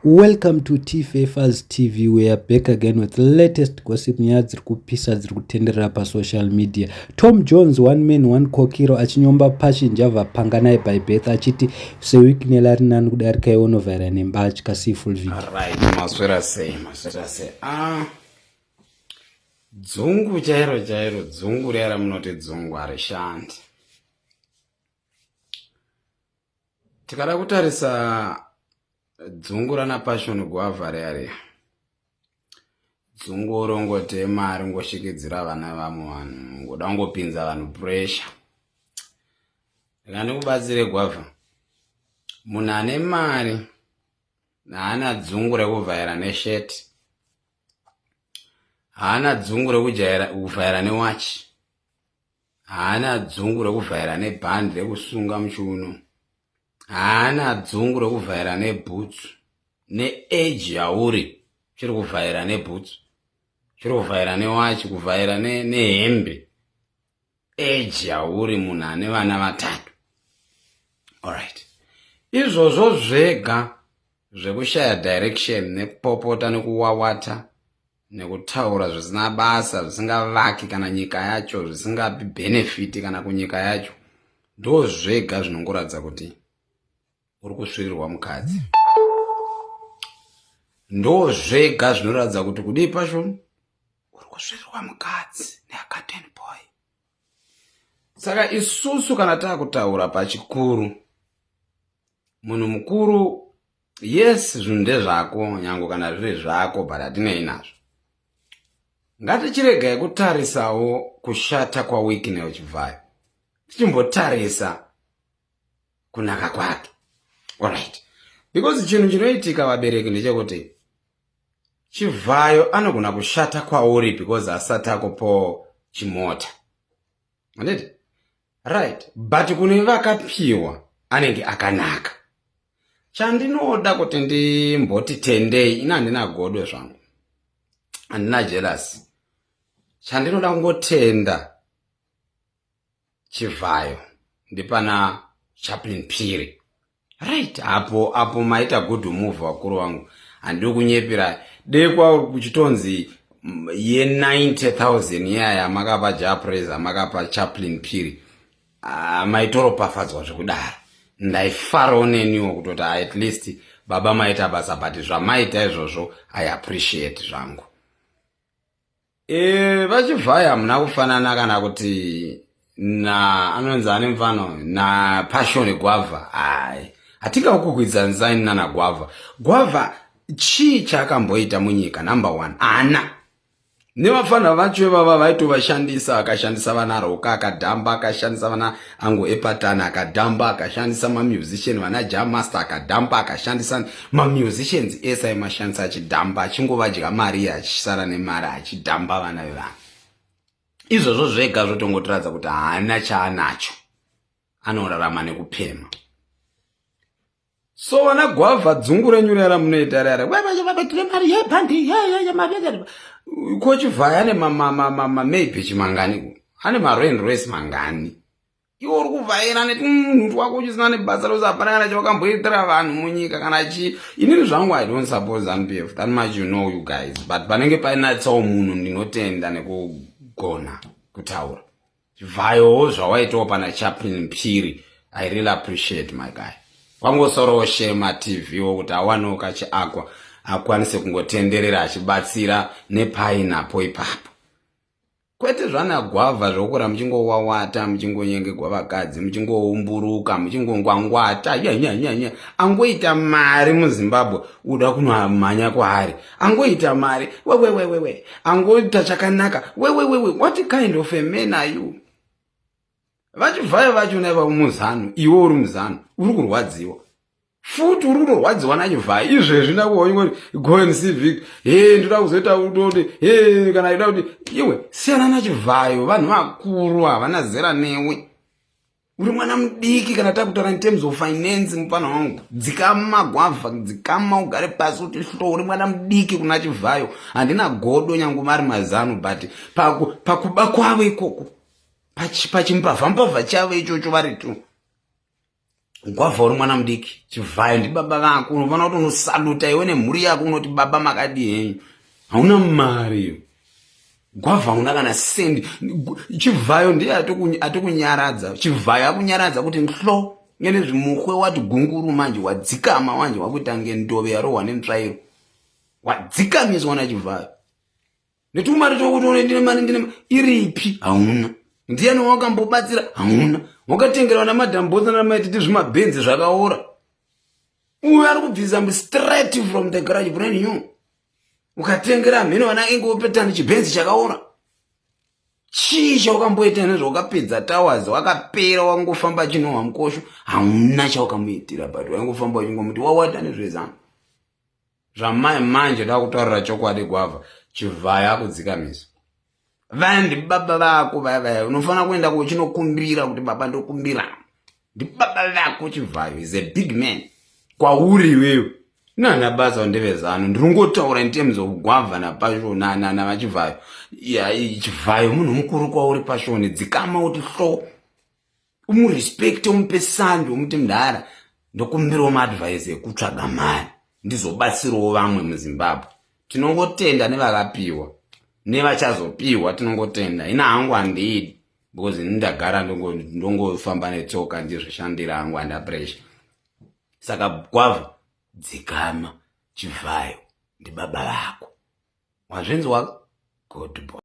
Welcome to T-Favors TV. We are back again with the latest gossip nyaya dziri kupisa dziri kutenderera pasocial media. Tom Jones, one man one kokiro, achinyomba pachinjavha panganai by birth achiti seWicknel arinani kudarika unovaira nembachi kasi full video. Alright, maswera sei. Dzungu chairo dzungu rera munoti dzungu harishandi. Tikada kutarisa dzungu rana passion guava rere. Dzungu rongote mari ngoshikidzira vana vamwe vanhu, ngoda ngopinza vanhu pressure. Ndikani kubatsire guava. Munhu ane mari haana dzungu rekuvhaira nesheti. Haana dzungu rekuvhaira newachi. Haana dzungu rekuvhaira nebhandi rekusunga muchiuno. Haana dzungu rekuvhaira nebhutsu. Ne-age yauri chiri kuvhaira nebhutsu. Chiri kuvhaira newachi, kuvhaira nehembe. Age yauri munhu ane vana vatatu. Alright. Izvozvo zvega zvekushaya direction nekupopota nekuwawata nekutaura zvisina basa, zvisingavaki kana nyika yacho, zvisingapi benefit kana kunyika yacho, ndo zvega zvinongoratidza kuti uri kusvirirwa mukadzi. Ndo zvega zvinoratidza kuti kudii pasho uri kusvirirwa mukadzi neacademy boy. Saka isusu kana taakutaura pachikuru, munhu mukuru, yes, zvinhu ndezvako, nyango kana zviri zvako, but hatinei nazvo. Ngatichiregai kutarisawo kushata kwaWicknel chivhayo, tichimbotarisa kunaka kwake. Alright. Because chinhu chinoitika vabereki ndechekuti chivhayo anogona kushata kwauri because asati akupo chimota. Anditi? Right. But kune vakapiwa anenge akanaka. Chandinoda kuti ndimboti tendei, ina handina godwe zvangu, handina jealous. Chandinoda kungotenda chivhayo ndipana Chaplain Phiri. Right, apo maita good move wakuru wangu. Handiri kunyepera dekwa kuchitonzi ye 90,000 yaya makapa Japreza, makapa Chaplain Phiri. Maitoro pafadzwa zvekudaro. Ndaifarawo neniwo kutoti at least baba maita basa, but zvamaita izvozvo I appreciate zvangu. Vachivhaya muna kufanana kana kuti na anonzi ane mfano na passion guava. Hatingakukwidza nzaini nana guava. Guava chii chakamboita munyika number 1 ana. Nevafana vacho vava vaitovashandisa, akashandisa vana Roka akadhamba, akashandisa vana Ango Epatana akadhamba, akashandisa musician vana Jam Master akadhamba, akashandisa musicians esa imashandisa achidhamba, achingovadya mari achisara nemari achidhamba vana vevanhu. Izvozvo zvega zvotongotiradza kuti haana chaanacho, anorarama nekupema. So vana guava dzungu renyu rera munoita rera, vabatire mari yebhandi mari kochivhaya ane maybe chimangani, ane Range Rover mangani. Iwo uri kuvhaira neti mntu wako uchisina nebasa rosapana kana chawakamboitira vanhu munyika kana chi. Inini zvangu I don't suppose ZANU-PF, that much you know you guys, but panenge painatsawo munhu ndinotenda nekugona kutaura. Chivhayowo zvawaitawo pana Chaplain Phiri, I really appreciate my guy. Wangosorowo shema TV wo kuti awanawo kachiakwa akwanise kungotenderera achibatsira nepineapple ipapo. Kwete zvana guava zvokura muchingowawata, muchingonyengegwa vakadzi, muchingoumburuka, muchingongwangwata, angoita mari muZimbabwe, uda kunomhanya kwaari. Angoita mari, we, angoita chakanaka, we, what kind of a man are you? Vachivhaya vacho naiva muzanu, iwo uri muzanu, uri kurwadziwa. Futi uri kurwadziwa nachivhaya, izvezvi nakuhonye go and see Vic, ndoda kuzoita udode, kana ida kuti, iwe, siyana nachivhayo, vanhu vakuru havana zera newe. Uri mwana mudiki kana takutaura in terms of finance mufana wangu. Dzikama guava, dzikama ugare pasi kuti hlo, uri mwana mudiki kuna chivhayo. Handina godo nyangu mari mazanu, but pakuba kwavo ikoko. Pachimbavha chavo ichocho vari tu. gwavha uri mwana mudiki, chivhayo ndibaba vako, unofana kuti unosaluta iwe nemhuri yako, unoti baba makadi henyu, hauna mari. Gwavha una kana sendi. Chivhayo ndiye atokunyaradza. Chivhayo akunyaradza kuti nhlo nyene zvimukhwe wati gunguru manje wadzikama wanje wakuita ngendove yarohwa nemtsvairo. Wadzikamiswa na chivhayo. Netumari tokuti ndine mari iripi hauna. Ndiani wakambobatsira hauna. Wakatengerwa namadhambodza namaititi zvimabhenzi zvakaora. Uyu ari kubvisa straight from the garage brand new. Ukatengera mhino wana ingo upetani chibhenzi chakaora. Chii chaukamboita nezvaukapedza towers wakapera wangofamba chinohwa mukosho hauna chaukamuitira but wangofamba uchingomuti wawata nezvezano. Zvamai manje ndakutaurira chokwadi gwavha chivhayo akudzikamisa. Vandi baba vako vaya unofana kuenda kuchinokumbira kuti baba ndokumbira. Ndi baba vako chivhayo is a big man. Kwauri wewe. Nana basa ndevezano ndiringotaura in terms of gwavha na passion na machivhayo. Ya chivhayo munhu mukuru kwauri passion dzikama kuti hlo umurespect umupesando umuti mndara ndokumbirawo maadvice ekutsvaga mari ndizobatsirawo vamwe muZimbabwe. Tinongotenda nevakapiwa nevachazopiwa tinongotenda. Ina hangu handidi because ndagara ndongofamba netsoka ndizvishandira hangu handa pressure. Saka gwavha dzikama chivhayo ndi baba vako. Wazvinzwa? Good boy.